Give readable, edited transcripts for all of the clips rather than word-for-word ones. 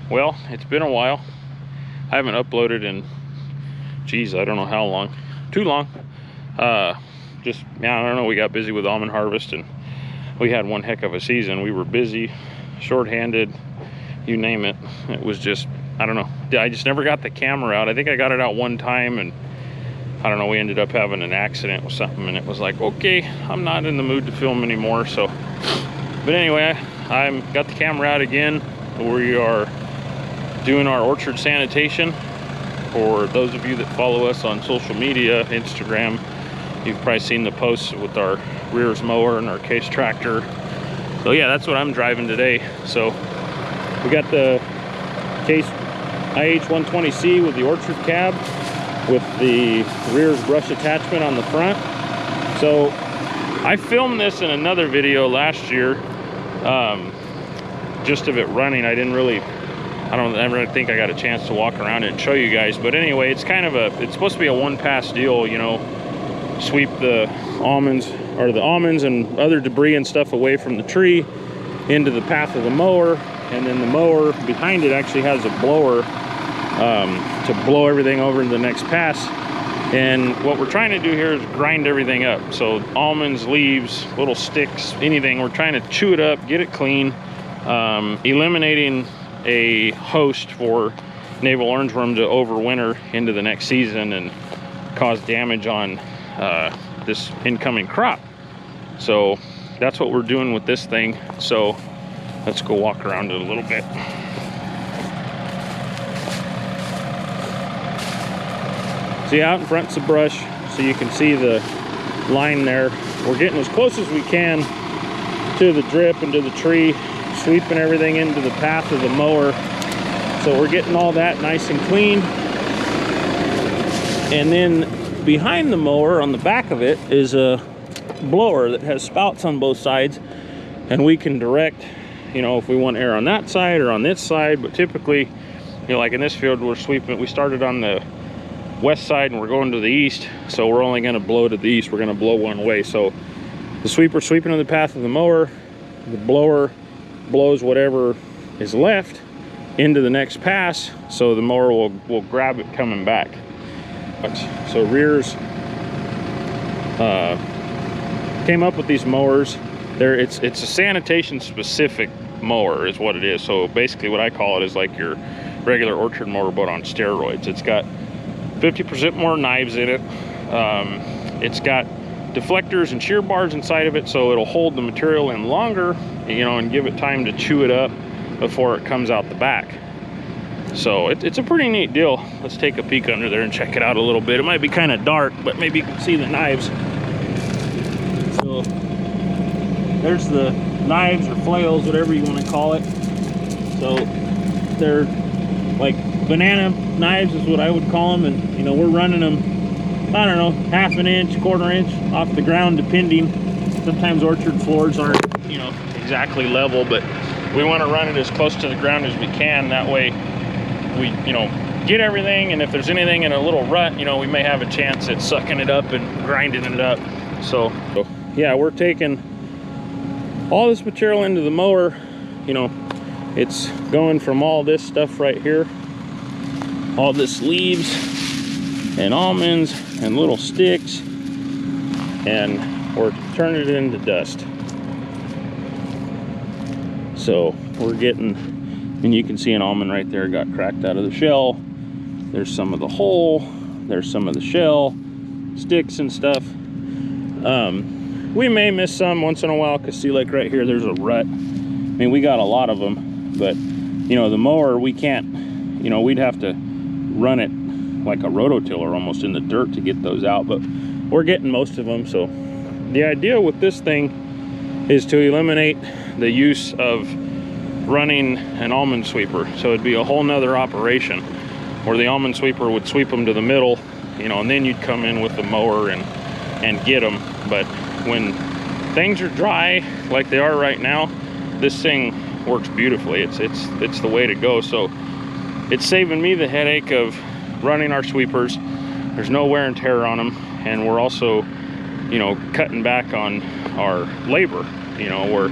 Well, it's been a while. I haven't uploaded in, geez, I don't know how long. Too long. Just, yeah, I don't know, we got busy with almond harvest and we had one heck of a season. We were busy, short-handed, you name it. It was just, I don't know. I just never got the camera out. I think I got it out one time and I don't know, we ended up having an accident with something and it was like, okay, I'm not in the mood to film anymore. So, but anyway, I got the camera out again. We are doing our orchard sanitation. For those of you that follow us on social media, Instagram, you've probably seen the posts with our rears mower and our case tractor. So yeah, that's what I'm driving today. So we got the case IH120C with the orchard cab with the rears brush attachment on the front. So I filmed this in another video last year, just of it running. I don't ever think I got a chance to walk around it and show you guys. But anyway, it's kind of it's supposed to be a one-pass deal, you know, sweep the almonds and other debris and stuff away from the tree into the path of the mower, and then the mower behind it actually has a blower to blow everything over into the next pass. And what we're trying to do here is grind everything up. So almonds, leaves, little sticks, anything, we're trying to chew it up, get it clean, eliminating a host for navel orangeworm to overwinter into the next season and cause damage on this incoming crop. So that's what we're doing with this thing. So let's go walk around it a little bit. See, out in front's the brush, so you can see the line there. We're getting as close as we can to the drip and to the tree, sweeping everything into the path of the mower. So we're getting all that nice and clean. And then behind the mower, on the back of it, is a blower that has spouts on both sides, and we can direct, you know, if we want air on that side or on this side. But typically, you know, like in this field, we're sweeping, we started on the west side and we're going to the east, so we're only going to blow to the east. We're going to blow one way. So the sweeper sweeping in the path of the mower, the blower blows whatever is left into the next pass, so the mower will grab it coming back. So rears came up with these mowers. It's a sanitation specific mower is what it is. So basically what I call it is like your regular orchard mower but on steroids. It's got 50% more knives in it. It's got deflectors and shear bars inside of it, so it'll hold the material in longer, you know, and give it time to chew it up before it comes out the back. So it's a pretty neat deal. Let's take a peek under there and check it out a little bit. It might be kind of dark, but maybe you can see the knives. So there's the knives or flails, whatever you want to call it. So they're like banana knives is what I would call them, and you know, we're running them, I don't know, half an inch, quarter inch off the ground, depending. Sometimes orchard floors aren't, you know, exactly level, but we want to run it as close to the ground as we can. That way we, you know, get everything, and if there's anything in a little rut, you know, we may have a chance at sucking it up and grinding it up. So yeah, we're taking all this material into the mower. You know, it's going from all this stuff right here, all this leaves and almonds and little sticks, and we're turning it into dust. So we're getting, and you can see an almond right there got cracked out of the shell. There's some of the hole, there's some of the shell, sticks and stuff. We may miss some once in a while, because see, like right here, there's a rut. I mean, we got a lot of them, but you know, the mower, we can't, you know, we'd have to run it like a rototiller almost in the dirt to get those out, but we're getting most of them. So the idea with this thing is to eliminate the use of running an almond sweeper. So it'd be a whole nother operation where the almond sweeper would sweep them to the middle, you know, and then you'd come in with the mower and get them. But when things are dry like they are right now, this thing works beautifully. It's the way to go. So it's saving me the headache of running our sweepers. There's no wear and tear on them, and we're also, you know, cutting back on our labor. You know, where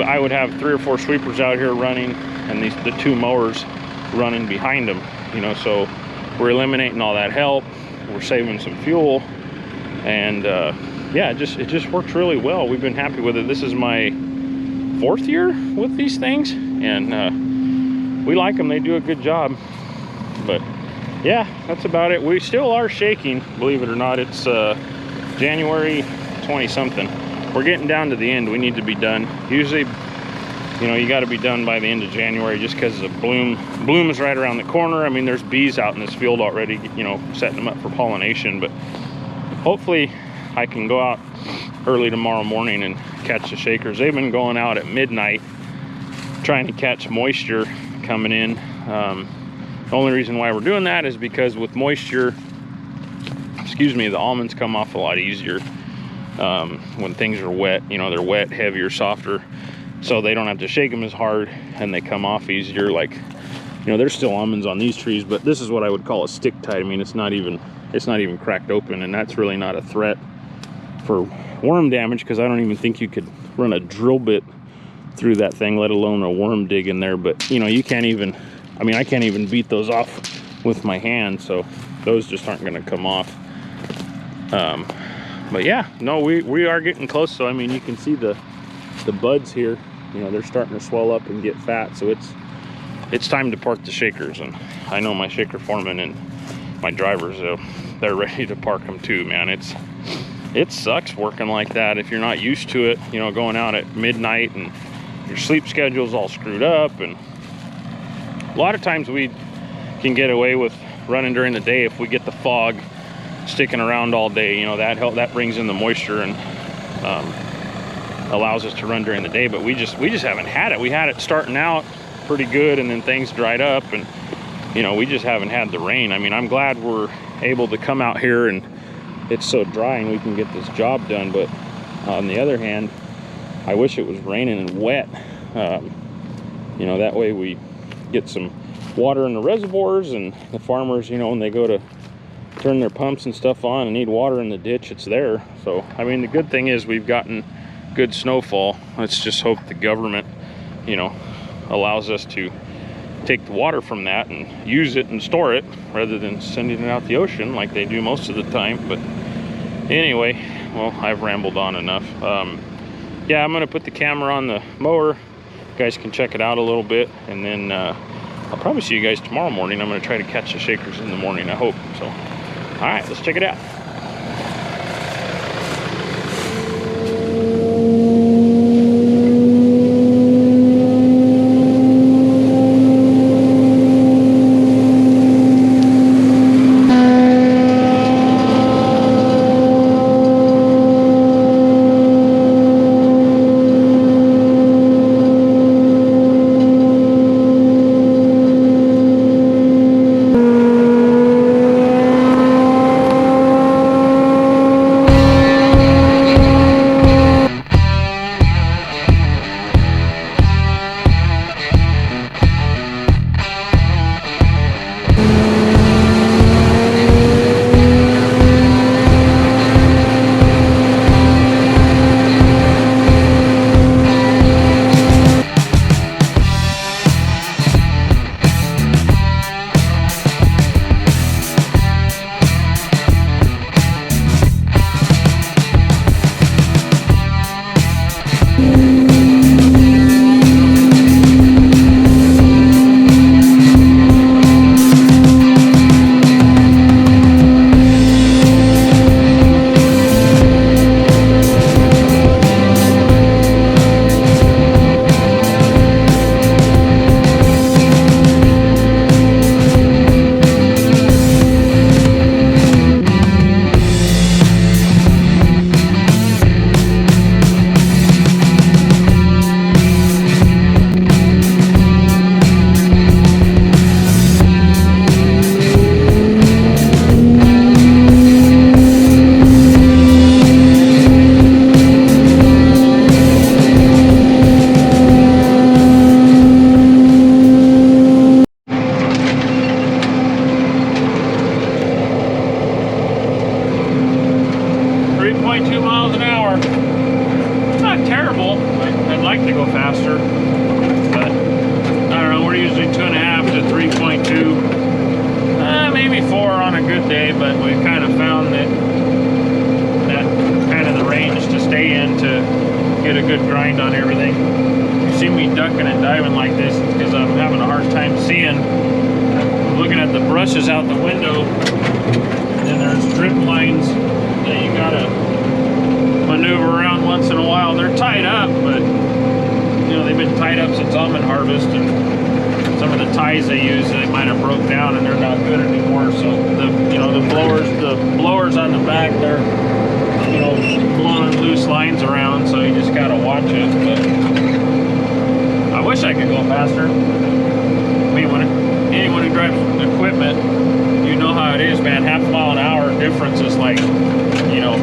I would have 3 or 4 sweepers out here running, and the two mowers running behind them, you know, so we're eliminating all that help, we're saving some fuel, and yeah, it just works really well. We've been happy with it. This is my 4th year with these things, and we like them. They do a good job. But yeah, that's about it. We still are shaking, believe it or not. It's January 20 something. We're getting down to the end. We need to be done. Usually, you know, you got to be done by the end of January, just because the bloom is right around the corner. I mean, there's bees out in this field already, you know, setting them up for pollination. But hopefully I can go out early tomorrow morning and catch the shakers. They've been going out at midnight trying to catch moisture coming in. The only reason why we're doing that is because with moisture, excuse me, the almonds come off a lot easier when things are wet. You know, they're wet, heavier, softer, so they don't have to shake them as hard, and they come off easier. Like, you know, there's still almonds on these trees, but this is what I would call a stick tight. I mean, it's not even cracked open, and that's really not a threat for worm damage, because I don't even think you could run a drill bit through that thing, let alone a worm dig in there. But you know, you can't even, I mean, I can't even beat those off with my hand, so those just aren't going to come off. But yeah, no, we are getting close. So I mean, you can see the buds here, you know, they're starting to swell up and get fat, so it's time to park the shakers. And I know my shaker foreman and my drivers, they're ready to park them too, man. It sucks working like that if you're not used to it, you know, going out at midnight and your sleep schedule's all screwed up. And a lot of times we can get away with running during the day if we get the fog sticking around all day. You know, that brings in the moisture and allows us to run during the day. But we just haven't had it. We had it starting out pretty good, and then things dried up, and you know, we just haven't had the rain. I mean, I'm glad we're able to come out here and it's so dry and we can get this job done. But on the other hand, I wish it was raining and wet. You know, that way we get some water in the reservoirs, and the farmers, you know, when they go to turn their pumps and stuff on and need water in the ditch, it's there. So I mean, the good thing is we've gotten good snowfall. Let's just hope the government, you know, allows us to take the water from that and use it and store it, rather than sending it out the ocean like they do most of the time. But anyway, well, I've rambled on enough. Yeah, I'm gonna put the camera on the mower. You guys can check it out a little bit, and then I'll probably see you guys tomorrow morning. I'm gonna try to catch the shakers in the morning, I hope. So, all right, let's check it out. driving like this is because I'm having a hard time seeing. I'm looking at the brushes out the window, and there's drip lines that you gotta maneuver around once in a while. They're tied up, but you know, they've been tied up since almond harvest, and some of the ties they use, they might have broke down and they're not good anymore. So the blowers on the back, they're, you know, blowing loose lines around, so you just gotta watch it. But I wish I could go faster. I mean, anyone who drives equipment, you know how it is, man. Half mile an hour difference is like, you know,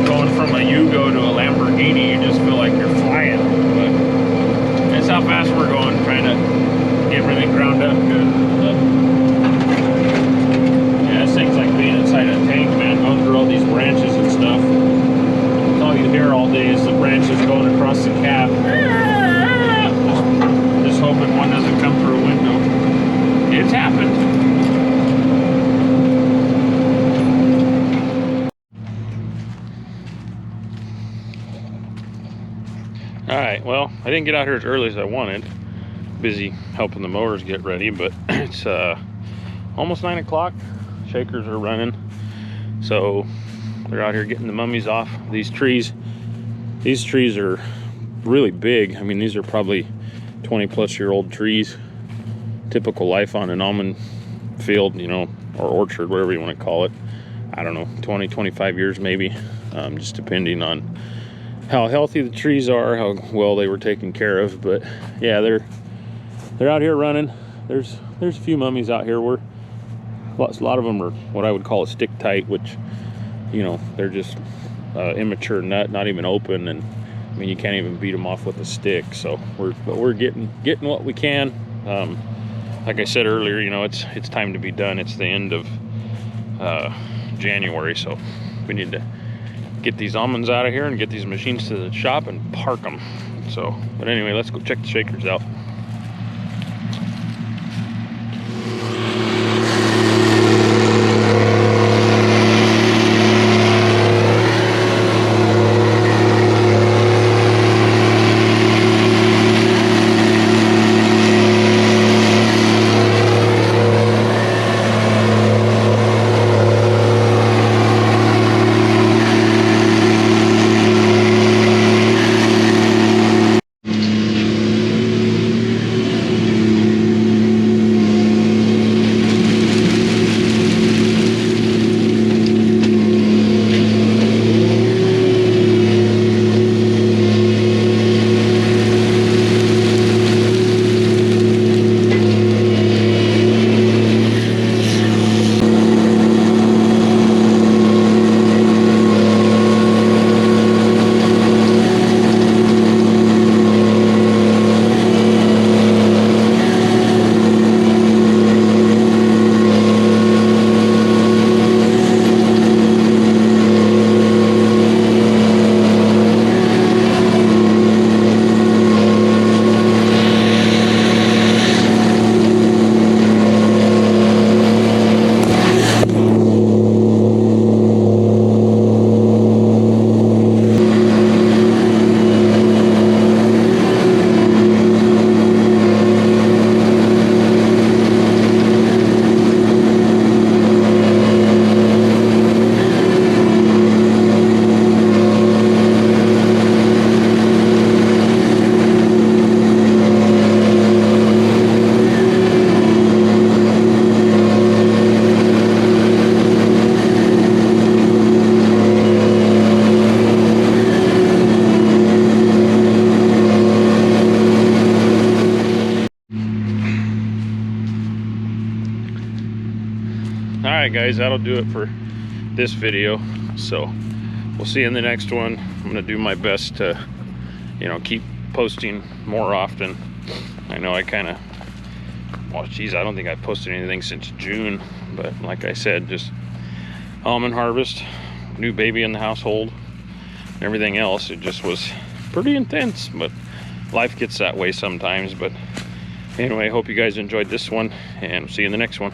going from a Yugo to a Lamborghini. You just feel like you're flying. But that's how fast we're going, trying to get everything ground up good. But yeah, this thing's like being inside a tank, man, going through all these branches and stuff. That's all you hear all day is the branches going across the cab. Just hoping one doesn't come through a window. It's happened. Alright, well, I didn't get out here as early as I wanted. Busy helping the mowers get ready, but it's almost 9 o'clock. Shakers are running. So they're out here getting the mummies off these trees. These trees are really big. I mean, these are probably 20-plus-year-old trees. Typical life on an almond field, you know, or orchard, whatever you want to call it. I don't know, 20, 25 years maybe, just depending on how healthy the trees are, how well they were taken care of. But yeah, they're out here running. There's a few mummies out here. A lot of them are what I would call a stick tight, which, you know, they're just immature nut, not even open, and I mean, you can't even beat them off with a stick. So we're getting what we can. Like I said earlier, you know, it's time to be done. It's the end of January, so we need to get these almonds out of here and get these machines to the shop and park them. So, but anyway, let's go check the shakers out. Alright guys, that'll do it for this video. So we'll see you in the next one. I'm going to do my best to, you know, keep posting more often. I know I kind of, well geez, I don't think I've posted anything since June, but like I said, just almond harvest, new baby in the household, and everything else. It just was pretty intense, but life gets that way sometimes. But anyway, hope you guys enjoyed this one, and see you in the next one.